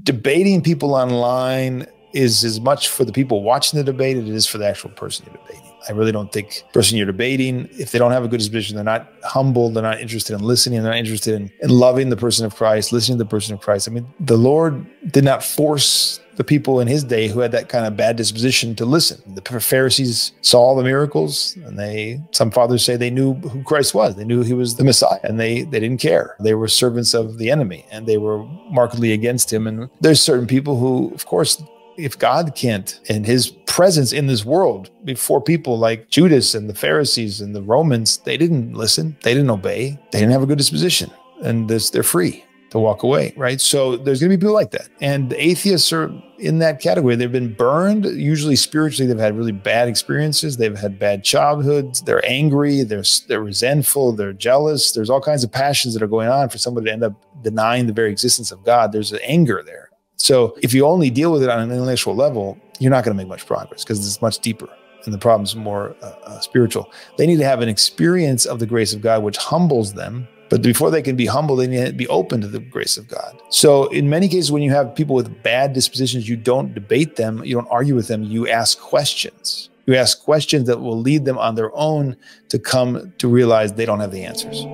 debating people online is as much for the people watching the debate as it is for the actual person you're debating. I really don't think the person you're debating, if they don't have a good disposition, they're not humble, they're not interested in listening, they're not interested in loving the person of Christ, listening to the person of Christ. I mean, the Lord did not force the people in his day who had that kind of bad disposition to listen. The Pharisees saw all the miracles, and some fathers say they knew who Christ was. They knew he was the Messiah, and they didn't care. They were servants of the enemy, and they were markedly against him. And there's certain people who, of course, if God can't, and his presence in this world before people like Judas and the Pharisees and the Romans, they didn't listen, they didn't obey, they didn't have a good disposition, and they're free to walk away, right? So there's going to be people like that. And the atheists are in that category. They've been burned. Usually spiritually, they've had really bad experiences. They've had bad childhoods. They're angry. They're resentful. They're jealous. There's all kinds of passions that are going on for somebody to end up denying the very existence of God. There's an anger there. So if you only deal with it on an intellectual level, you're not going to make much progress because it's much deeper and the problem's more spiritual. They need to have an experience of the grace of God, which humbles them. But before they can be humble, they need to be open to the grace of God. So in many cases, when you have people with bad dispositions, you don't debate them, you don't argue with them, you ask questions. You ask questions that will lead them on their own to come to realize they don't have the answers.